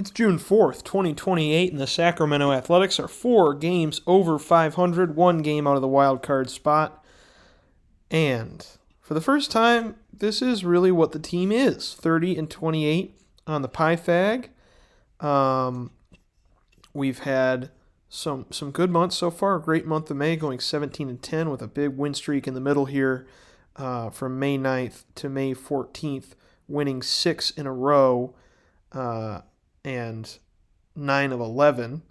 It's June 4th, 2028, and the Sacramento Athletics are 4 games over 500, 1 game out of the wild card spot. And for the first time, this is really what the team is. 30-28 on the PyFag. We've had some good months so far. A great month of May, going 17-10 with a big win streak in the middle here from May 9th to May 14th, winning 6 in a row. And 9 of 11.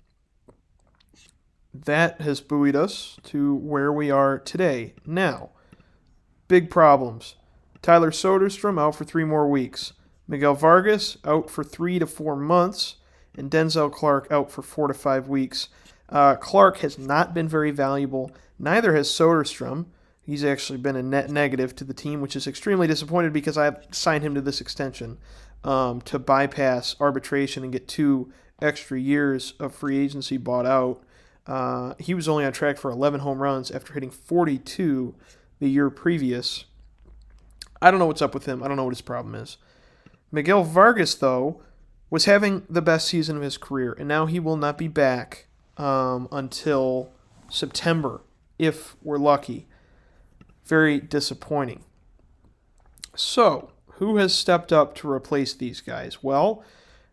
That has buoyed us to where we are today. Now, big problems. Tyler Soderstrom out for 3 more weeks. Miguel Vargas out for 3 to 4 months. And Denzel Clark out for 4 to 5 weeks. Clark has not been very valuable. Neither has Soderstrom. He's actually been a net negative to the team, which is extremely disappointed because I've signed him to this extension to bypass arbitration and get 2 extra years of free agency bought out. He was only on track for 11 home runs after hitting 42 the year previous. I don't know what's up with him. I don't know what his problem is. Miguel Vargas, though, was having the best season of his career, and now he will not be back until September, if we're lucky. Very disappointing. So, who has stepped up to replace these guys? Well,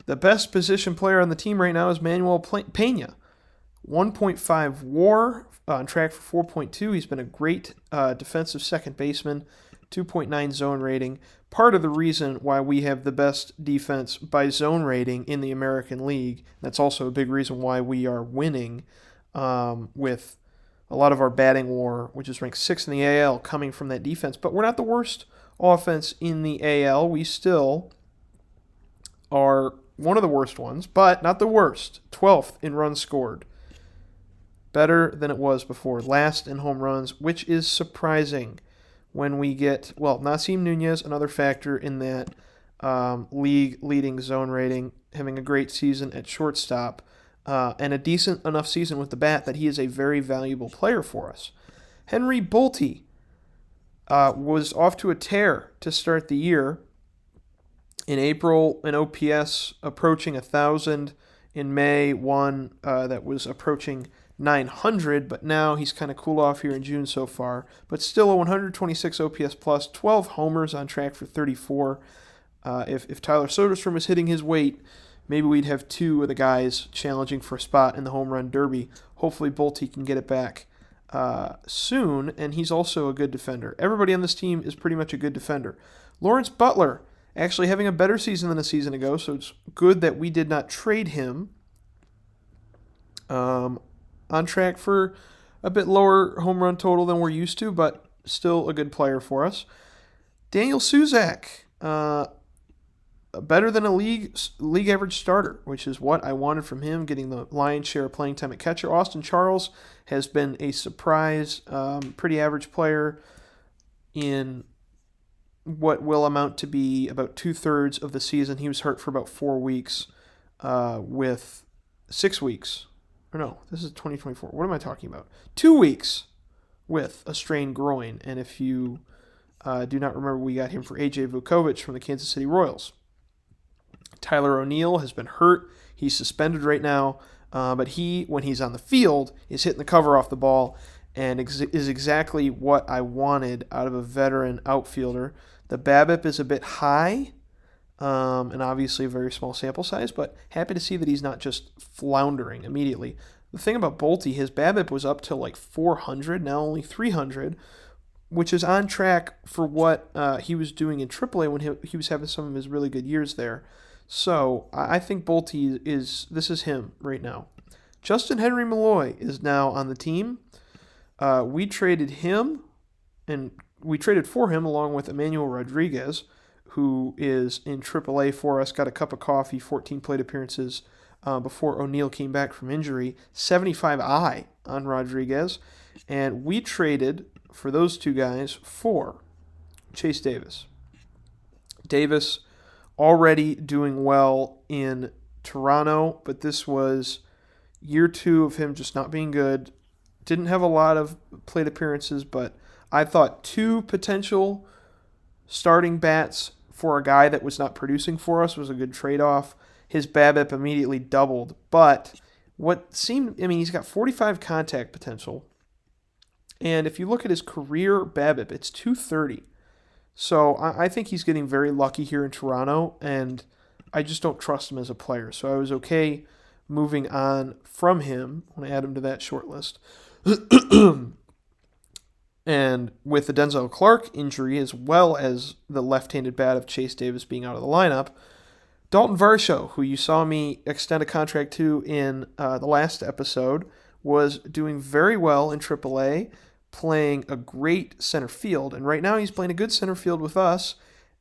the best position player on the team right now is Manuel Pena. 1.5 WAR, on track for 4.2. He's been a great defensive second baseman, 2.9 zone rating. Part of the reason why we have the best defense by zone rating in the American League. That's also a big reason why we are winning with a lot of our batting WAR, which is ranked 6th in the AL, coming from that defense. But we're not the worst offense in the AL. We still are one of the worst ones, but not the worst. 12th in runs scored. Better than it was before. Last in home runs, which is surprising when we get, Nasim Nunez, another factor in that league-leading zone rating, having a great season at shortstop, and a decent enough season with the bat that he is a very valuable player for us. Henry Bolte was off to a tear to start the year. In April, an OPS approaching 1,000. In May, one that was approaching 900, but now he's kind of cooled off here in June so far. But still a 126 OPS plus, 12 homers on track for 34. If Tyler Soderstrom was hitting his weight, maybe we'd have 2 of the guys challenging for a spot in the home run derby. Hopefully Bolte can get it back soon, and he's also a good defender. Everybody on this team is pretty much a good defender. Lawrence Butler actually having a better season than a season ago, so it's good that we did not trade him. On track for a bit lower home run total than we're used to, but still a good player for us. Daniel Suzak, better than a league average starter, which is what I wanted from him, getting the lion's share of playing time at catcher. Austin Charles has been a surprise, pretty average player in what will amount to be about 2/3 of the season. He was hurt for about 4 weeks with 6 weeks. Or no, this is 2024. What am I talking about? 2 weeks with a strained groin. And if you do not remember, we got him for A.J. Vukovich from the Kansas City Royals. Tyler O'Neill has been hurt. He's suspended right now. But he, when he's on the field, is hitting the cover off the ball and is exactly what I wanted out of a veteran outfielder. The BABIP is a bit high, and obviously a very small sample size, but happy to see that he's not just floundering immediately. The thing about Bolte, his BABIP was up to like 400, now only 300, which is on track for what he was doing in AAA when he was having some of his really good years there. So I think Bolte this is him right now. Justin Henry Malloy is now on the team. We traded him, and we traded for him along with Emmanuel Rodriguez, who is in AAA for us, got a cup of coffee, 14 plate appearances before O'Neill came back from injury, 75 I on Rodriguez, and we traded for those 2 guys for Chase Davis. Davis already doing well in Toronto, but this was year 2 of him just not being good. Didn't have a lot of plate appearances, but I thought 2 potential starting bats for a guy that was not producing for us was a good trade-off. His BABIP immediately doubled, but he's got 45 contact potential, and if you look at his career BABIP, it's 230. So I think he's getting very lucky here in Toronto, and I just don't trust him as a player. So I was okay moving on from him when I add him to that short list. And with the Denzel Clark injury, as well as the left-handed bat of Chase Davis being out of the lineup, Dalton Varsho, who you saw me extend a contract to in the last episode, was doing very well in AAA, playing a great center field. And right now he's playing a good center field with us,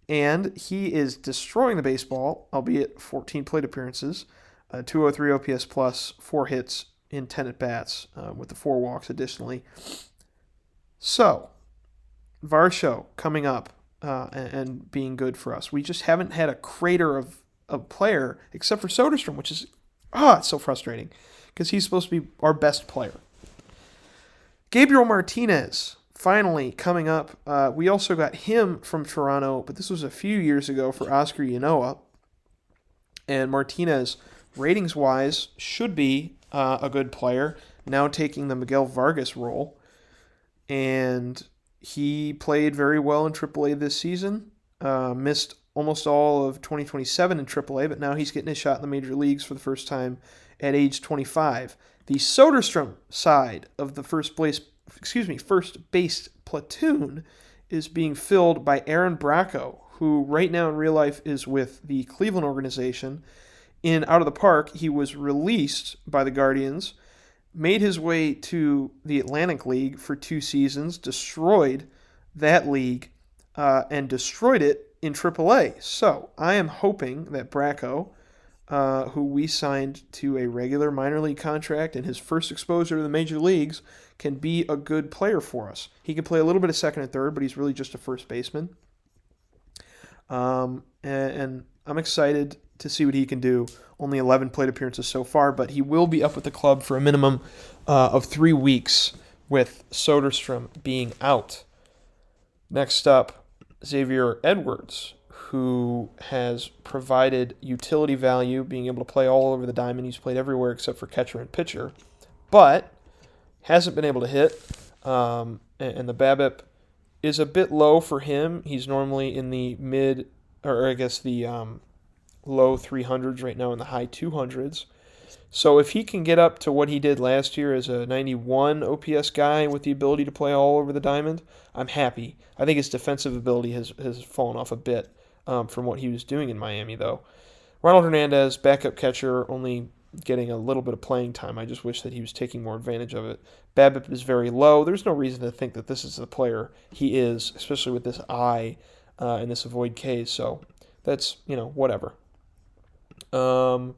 and he is destroying the baseball, albeit 14 plate appearances, 203 OPS plus, 4 hits in 10 at-bats, with the 4 walks additionally. So, Varsho coming up and being good for us. We just haven't had a crater of a player except for Soderstrom, which is it's so frustrating because he's supposed to be our best player. Gabriel Martinez finally coming up. We also got him from Toronto, but this was a few years ago for Oscar Yanoa. And Martinez, ratings-wise, should be a good player, now taking the Miguel Vargas role. And he played very well in AAA this season. Missed almost all of 2027 in AAA, but now he's getting his shot in the major leagues for the first time at age 25. The Soderstrom side of the first base platoon is being filled by Aaron Bracco, who right now in real life is with the Cleveland organization. In Out of the Park, he was released by the Guardians, made his way to the Atlantic League for 2 seasons, destroyed that league, and destroyed it in AAA. So I am hoping that Bracco, who we signed to a regular minor league contract and his first exposure to the major leagues, can be a good player for us. He can play a little bit of second and third, but he's really just a first baseman. And I'm excited to see what he can do. Only 11 plate appearances so far, but he will be up with the club for a minimum of 3 weeks with Soderstrom being out. Next up, Xavier Edwards, who has provided utility value, being able to play all over the diamond. He's played everywhere except for catcher and pitcher, but hasn't been able to hit, and the BABIP is a bit low for him. He's normally in the low 300s right now, in the high 200s. So if he can get up to what he did last year as a 91 OPS guy with the ability to play all over the diamond, I'm happy. I think his defensive ability has fallen off a bit from what he was doing in Miami, though. Ronald Hernandez, backup catcher, only getting a little bit of playing time. I just wish that he was taking more advantage of it. BABIP is very low. There's no reason to think that this is the player he is, especially with this eye and this avoid Ks. So that's, whatever. From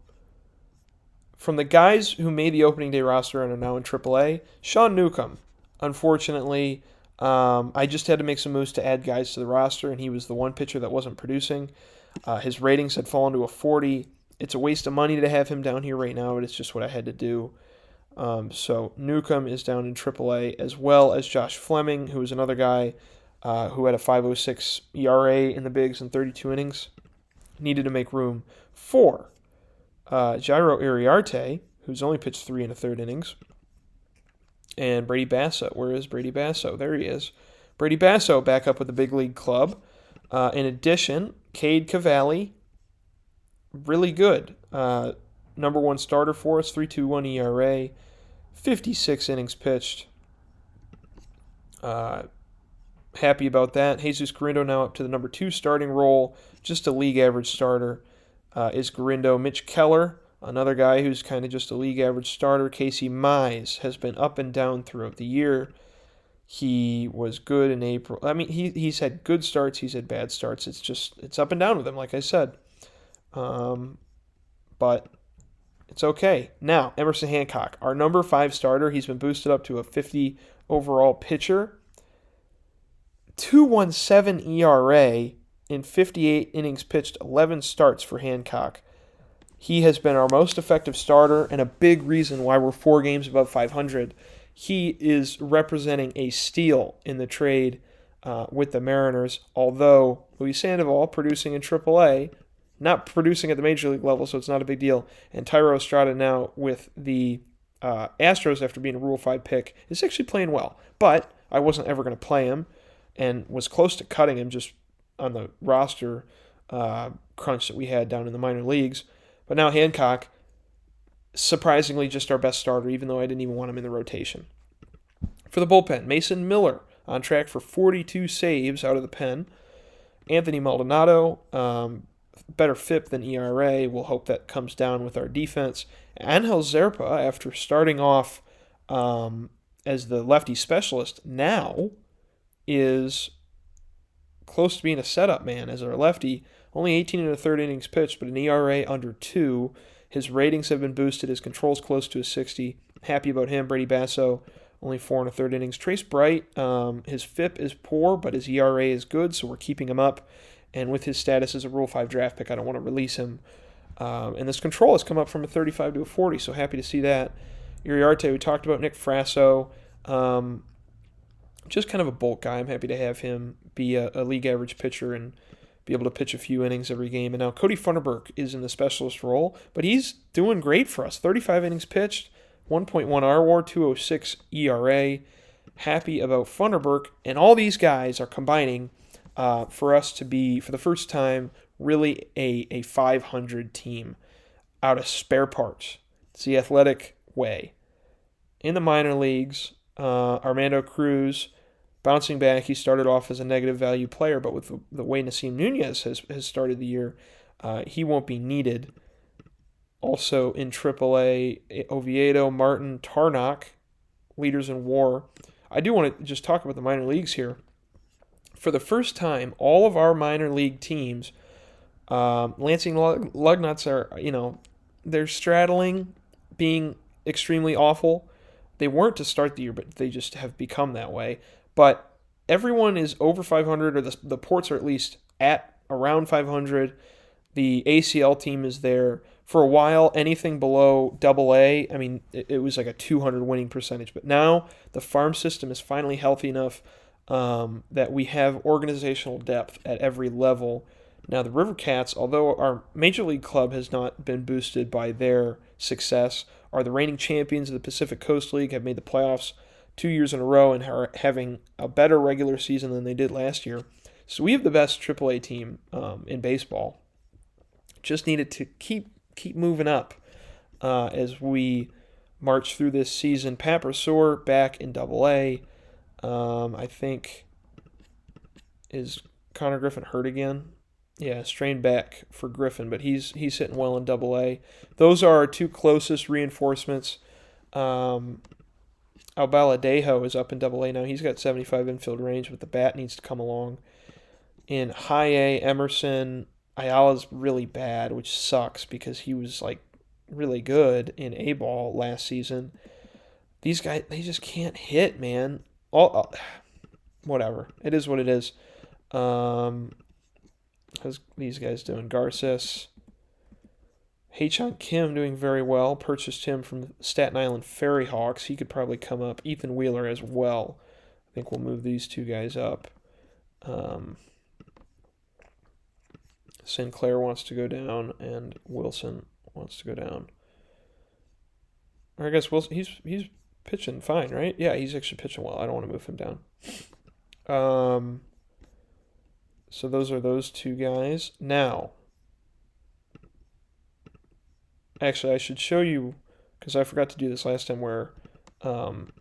the guys who made the opening day roster and are now in AAA, Sean Newcomb. Unfortunately, I just had to make some moves to add guys to the roster, and he was the one pitcher that wasn't producing. His ratings had fallen to a 40. It's a waste of money to have him down here right now, but it's just what I had to do. So Newcomb is down in AAA, as well as Josh Fleming, who is another guy who had a 5.06 ERA in the bigs in 32 innings. Needed to make room for Jairo Iriarte, who's only pitched 3 1/3 innings, and Brady Basso. Where is Brady Basso? There he is. Brady Basso back up with the big league club. In addition, Cade Cavalli, really good. Number 1 starter for us, 3.21 ERA, 56 innings pitched. Happy about that. Jesus Garindo now up to the number 2 starting role, just a league average starter. Is Garindo. Mitch Keller, another guy who's kind of just a league average starter. Casey Mize has been up and down throughout the year. He was good in April. I mean, he's had good starts. He's had bad starts. It's up and down with him, like I said. But it's okay. Now, Emerson Hancock, our number 5 starter. He's been boosted up to a 50 overall pitcher. 2.17 ERA in 58 innings pitched, 11 starts for Hancock. He has been our most effective starter and a big reason why we're 4 games above 500. He is representing a steal in the trade with the Mariners, although Luis Sandoval producing in AAA, not producing at the major league level, so it's not a big deal. And Tyro Estrada now with the Astros after being a Rule 5 pick is actually playing well. But I wasn't ever going to play him and was close to cutting him just on the roster crunch that we had down in the minor leagues. But now Hancock, surprisingly just our best starter, even though I didn't even want him in the rotation. For the bullpen, Mason Miller on track for 42 saves out of the pen. Anthony Maldonado, better FIP than ERA. We'll hope that comes down with our defense. Angel Zerpa, after starting off as the lefty specialist, now is close to being a setup man as our lefty. Only 18 and a third innings pitched, but an ERA under 2. His ratings have been boosted. His control's close to a 60. Happy about him. Brady Basso, only 4 and a third innings. Trace Bright, his FIP is poor, but his ERA is good, so we're keeping him up. And with his status as a Rule 5 draft pick, I don't want to release him. And this control has come up from a 35 to a 40, so happy to see that. Uriarte, we talked about. Nick Frasso, just kind of a bulk guy. I'm happy to have him be a league average pitcher and be able to pitch a few innings every game. And now Cody Funderburk is in the specialist role, but he's doing great for us. 35 innings pitched, 1.1 RWAR, 206 ERA. Happy about Funderburk. And all these guys are combining for us to be, for the first time, really a 500 team out of spare parts. It's the athletic way. In the minor leagues, Armando Cruz bouncing back. He started off as a negative value player, but with the way Nasim Nunez has started the year, he won't be needed. Also in AAA, Oviedo, Martin, Tarnock, leaders in WAR. I do want to just talk about the minor leagues here. For the first time, all of our minor league teams, Lansing Lugnuts are, they're straddling being extremely awful. They weren't to start the year, but they just have become that way. But everyone is over 500, or the ports are at least at around 500. The ACL team is there. For a while, anything below AA, it was like a 200 winning percentage. But now the farm system is finally healthy enough that we have organizational depth at every level. Now the River Cats, although our Major League club has not been boosted by their success, are the reigning champions of the Pacific Coast League, have made the playoffs 2 years in a row, and are having a better regular season than they did last year. So we have the best AAA team in baseball. Just needed to keep moving up as we march through this season. Pat Brasseur back in AA. I think, is Connor Griffin hurt again? Yeah, strained back for Griffin, but he's hitting well in AA. Those are our two closest reinforcements. Albaladejo is up in AA now. He's got 75 infield range, but the bat needs to come along. In High A, Emerson, Ayala's really bad, which sucks because he was really good in A-ball last season. These guys, they just can't hit, man. Whatever. It is what it is. How's these guys doing? Garces. Haechan Kim doing very well. Purchased him from Staten Island Ferry Hawks. He could probably come up. Ethan Wheeler as well. I think we'll move these two guys up. Sinclair wants to go down, and Wilson wants to go down. Or I guess Wilson, he's pitching fine, right? Yeah, he's actually pitching well. I don't want to move him down. So those are those two guys. Now, actually, I should show you, because I forgot to do this last time, where Lodolo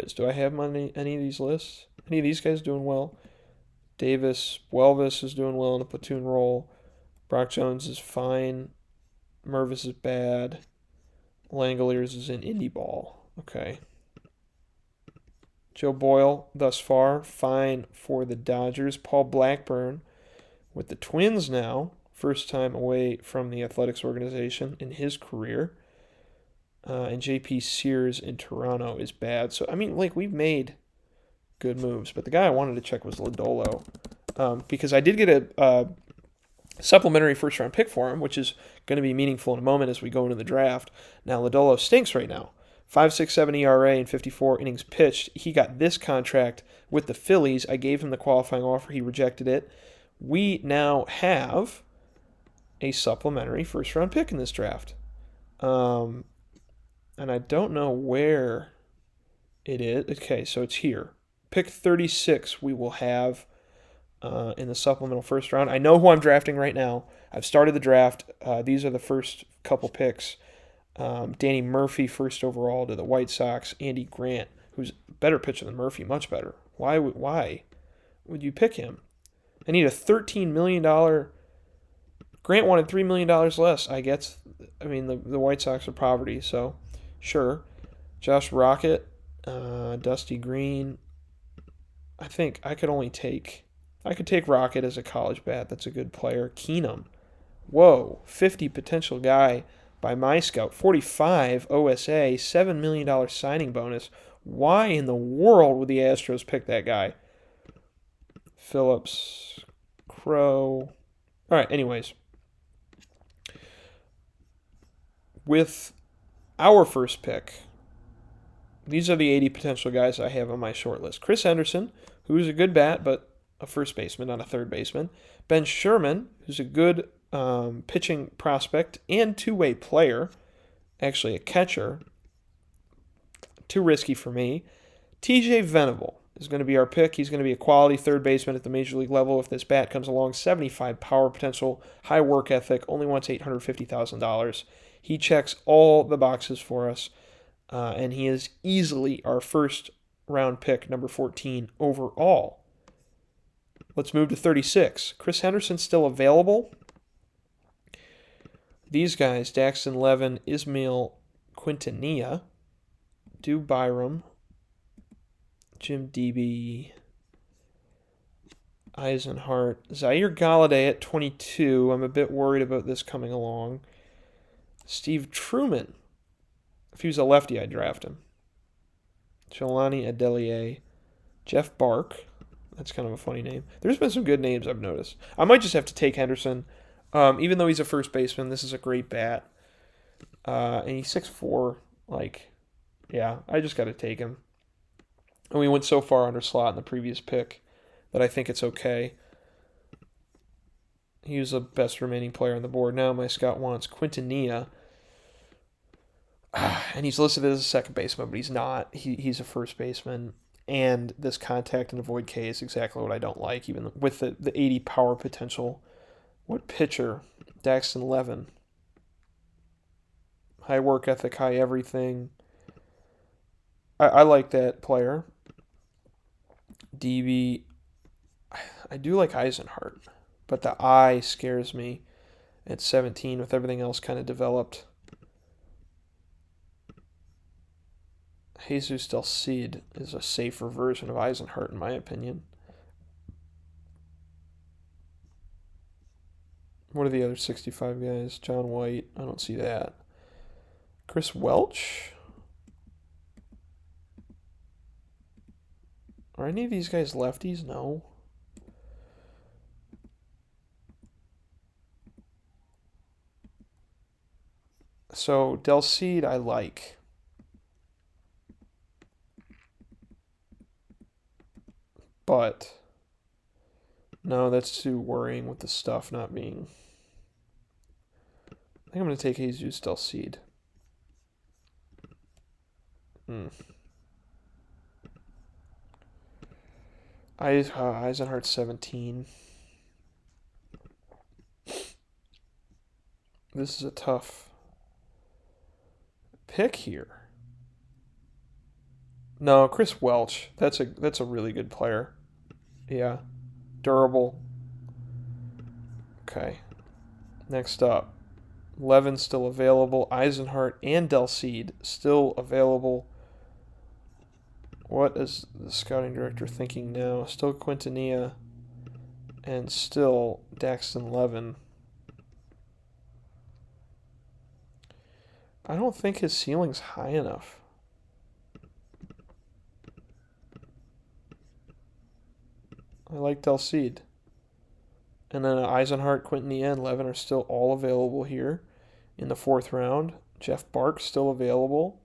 is. Do I have him on any of these lists? Any of these guys doing well? Davis, Welvis is doing well in the platoon role. Brock Jones is fine. Mervis is bad. Langoliers is in indie ball. Okay. Joe Boyle, thus far, fine for the Dodgers. Paul Blackburn with the Twins now. First time away from the athletics organization in his career. And J.P. Sears in Toronto is bad. So, we've made good moves. But the guy I wanted to check was Lodolo. Because I did get a supplementary first-round pick for him, which is going to be meaningful in a moment as we go into the draft. Now, Lodolo stinks right now. 5.67 ERA and 54 innings pitched. He got this contract with the Phillies. I gave him the qualifying offer. He rejected it. We now have a supplementary first-round pick in this draft. And I don't know where it is. Okay, so it's here. Pick 36 we will have in the supplemental first round. I know who I'm drafting right now. I've started the draft. These are the first couple picks. Danny Murphy, first overall to the White Sox. Andy Grant, who's a better pitcher than Murphy, much better. Why would you pick him? I need a $13 million. Grant wanted $3 million less. I mean, the White Sox are poverty, so sure. Josh Rocket, Dusty Green. I think I could take Rocket as a college bat. That's a good player. Keenum. Whoa, 50 potential guy by my scout. 45 OSA, $7 million signing bonus. Why in the world would the Astros pick that guy? Phillips, Crow. All right, anyways. With our first pick, these are the 80 potential guys I have on my short list. Chris Henderson, who's a good bat, but a first baseman, not a third baseman. Ben Sherman, who's a good pitching prospect and two-way player, actually a catcher. Too risky for me. TJ Venable is going to be our pick. He's going to be a quality third baseman at the major league level if this bat comes along. 75 power potential, high work ethic, only wants $850,000. He checks all the boxes for us, and he is easily our first round pick, number 14 overall. Let's move to 36. Chris Henderson's still available. These guys, Daxton Levin, Ismail Quintanilla, Dew Byram, Jim Debe, Eisenhart, Zaire Galladay at 22. I'm a bit worried about this coming along. Steve Truman. If he was a lefty, I'd draft him. Jelani Adelier, Jeff Bark. That's kind of a funny name. There's been some good names I've noticed. I might just have to take Henderson. Even though he's a first baseman, this is a great bat. And he's 6'4". I just got to take him. And we went so far under slot in the previous pick that I think it's okay. He was the best remaining player on the board. Now my scout wants Quintanilla. And he's listed as a second baseman, but he's not. He's a first baseman. And this contact and avoid K is exactly what I don't like, even with the 80 power potential. What pitcher? Daxton Levin. High work ethic, high everything. I like that player. DB. I do like Eisenhart, but the eye scares me at 17 with everything else kind of developed. Jesus Del Cid is a safer version of Eisenhart, in my opinion. What are the other 65 guys? John White. I don't see that. Chris Welch? Are any of these guys lefties? No. So, Del Cid I like. But, no, that's too worrying with the stuff not being... I think I'm going to take Jesus Del Cid. Eisenhart 17. This is a tough pick here. No, Chris Welch. That's a really good player. Yeah. Durable. Okay. Next up. Levin still available. Eisenhart and Del Cid still available. What is the scouting director thinking now? Still Quintanilla and still Daxton Levin. I don't think his ceiling's high enough. I like Del Cid. And then Eisenhart, Quintanilla, and Levin are still all available here in the fourth round. Jeff Bark still available.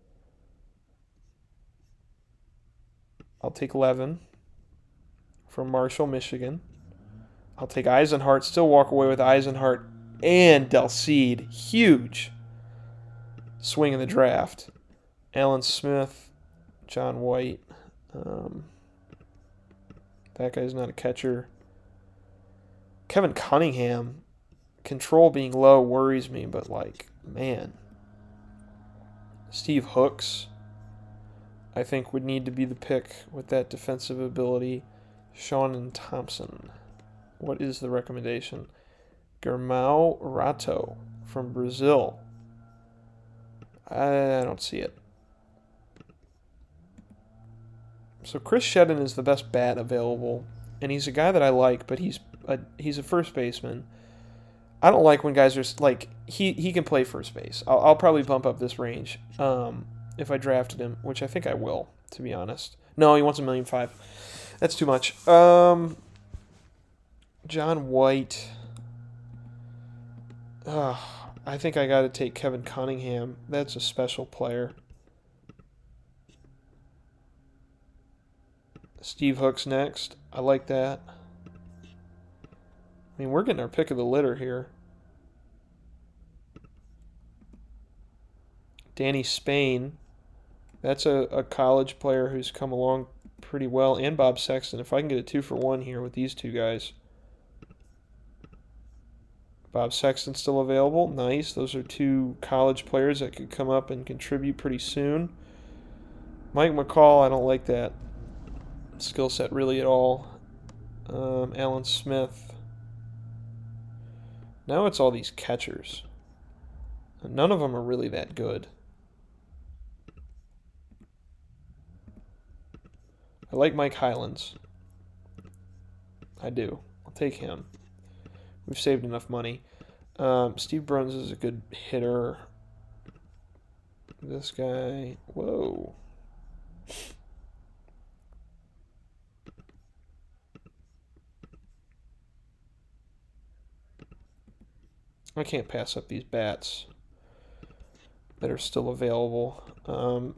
I'll take Levin from Marshall, Michigan. I'll take Eisenhart. Still walk away with Eisenhart and Delceed. Huge swing in the draft. Alan Smith, John White. That guy's not a catcher. Kevin Cunningham. Control being low worries me, but like, man. Steve Hooks, I think, would need to be the pick with that defensive ability. Sean and Thompson. What is the recommendation? Guillermo Rato from Brazil. I don't see it. So Chris Shedden is the best bat available, and he's a guy that I like, but he's a first baseman. I don't like when guys are like he can play first base. I'll probably bump up this range if I drafted him, which I think I will, to be honest. No, he wants $1.5 million. That's too much. John White. I think I got to take Kevin Cunningham. That's a special player. Steve Hooks next. I like that. I mean, we're getting our pick of the litter here. Danny Spain. That's a college player who's come along pretty well. And Bob Sexton. If I can get a 2-for-1 here with these two guys. Bob Sexton still available. Nice. Those are two college players that could come up and contribute pretty soon. Mike McCall, I don't like that skill set really at all. Alan Smith. Now it's all these catchers. None of them are really that good. I like Mike Highlands. I do. I'll take him. We've saved enough money. Steve Bruns is a good hitter. This guy. Whoa. I can't pass up these bats that are still available. I'll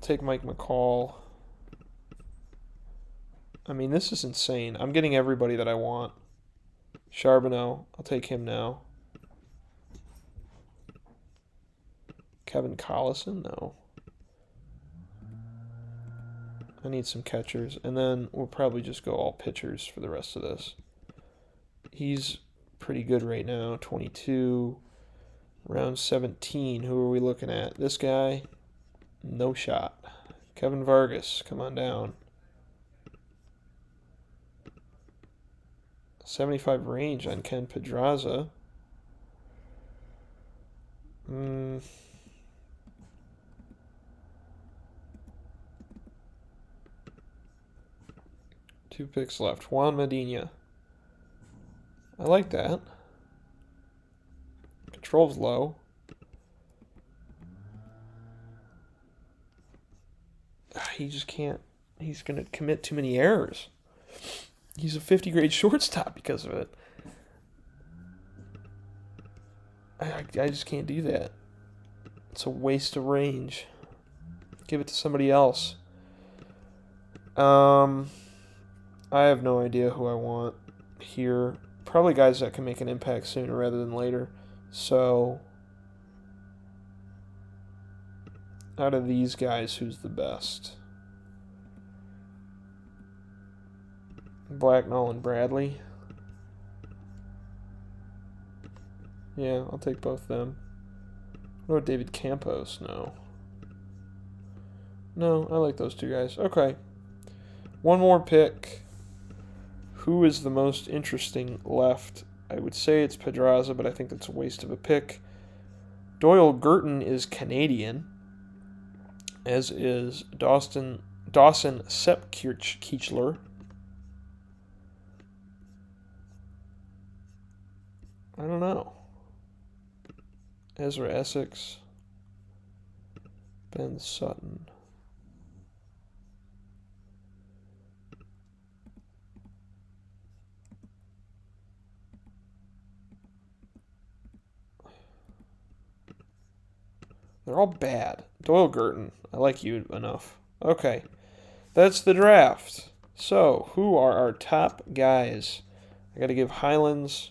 take Mike McCall. I mean, this is insane. I'm getting everybody that I want. Charbonneau, I'll take him now. Kevin Collison, no. I need some catchers. And then we'll probably just go all pitchers for the rest of this. He's pretty good right now. 22. Round 17. Who are we looking at? This guy? No shot. Kevin Vargas, come on down. 75 range on Ken Pedraza. Two picks left. Juan Medina. I like that. Control's low. He just can't. He's going to commit too many errors. He's a 50 grade shortstop because of it. I just can't do that. It's a waste of range. Give it to somebody else. I have no idea who I want here. Probably guys that can make an impact sooner rather than later. So, out of these guys, who's the best? Blacknall and Bradley. Yeah, I'll take both of them. What about David Campos? No. No, I like those two guys. Okay. One more pick. Who is the most interesting left? I would say it's Pedraza, but I think that's a waste of a pick. Doyle Gurton is Canadian, as is Dawson Sepkichler. I don't know. Ezra Essex. Ben Sutton. They're all bad. Doyle Gurton. I like you enough. Okay. that's the draft. So, who are our top guys? I got to give Highlands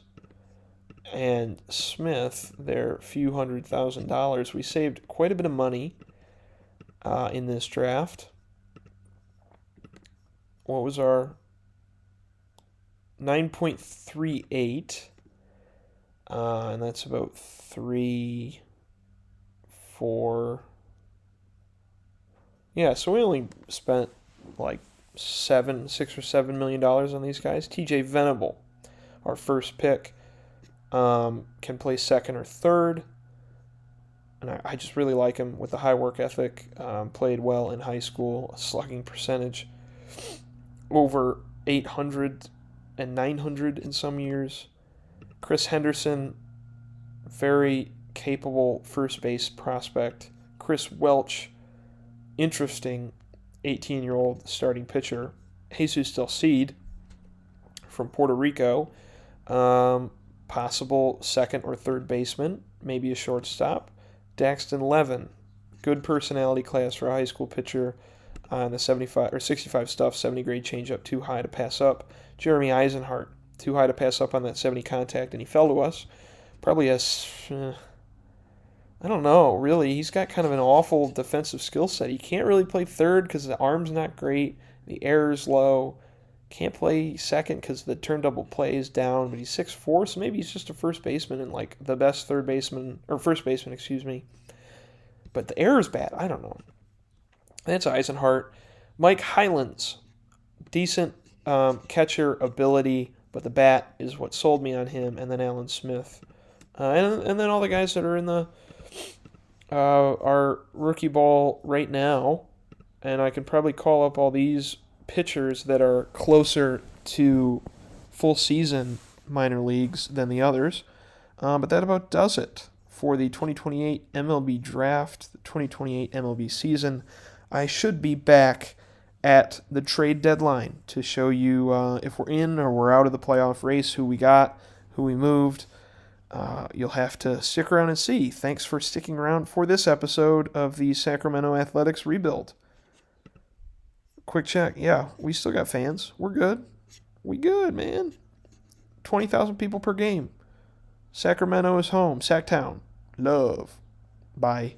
and Smith their few $100,000. We saved quite a bit of money in this draft. What was our 9.38? And that's about 3, 4. Yeah, so we only spent like $6 or $7 million on these guys. TJ Venable, our first pick, can play second or third. And I just really like him with the high work ethic. Played well in high school, a slugging percentage over 800 and 900 in some years. Chris Henderson, very capable first base prospect. Chris Welch, interesting 18-year-old starting pitcher. Jesus Del Cid from Puerto Rico, possible second or third baseman, maybe a shortstop. Daxton Levin, good personality class for a high school pitcher. On the 75 or 65 stuff, 70 grade changeup, too high to pass up. Jeremy Eisenhart, too high to pass up on that 70 contact, and he fell to us. Probably has, I don't know, really. He's got kind of an awful defensive skill set. He can't really play third because the arm's not great, the error's low. Can't play second because the turn double play is down, but he's 6'4", so maybe he's just a first baseman and like the best third baseman, or first baseman, excuse me. But the error's bad. I don't know. That's Eisenhart. Mike Highlands, decent catcher ability, but the bat is what sold me on him. And then Alan Smith, and then all the guys that are in the our rookie ball right now. And I can probably call up all these pitchers that are closer to full season minor leagues than the others. But that about does it for the 2028 MLB draft, the 2028 MLB season. I should be back at the trade deadline to show you if we're in or we're out of the playoff race, who we got, who we moved. You'll have to stick around and see. Thanks for sticking around for this episode of the Sacramento Athletics Rebuild. Quick check. Yeah, we still got fans. We're good. We good, man. 20,000 people per game. Sacramento is home. Sacktown. Love. Bye.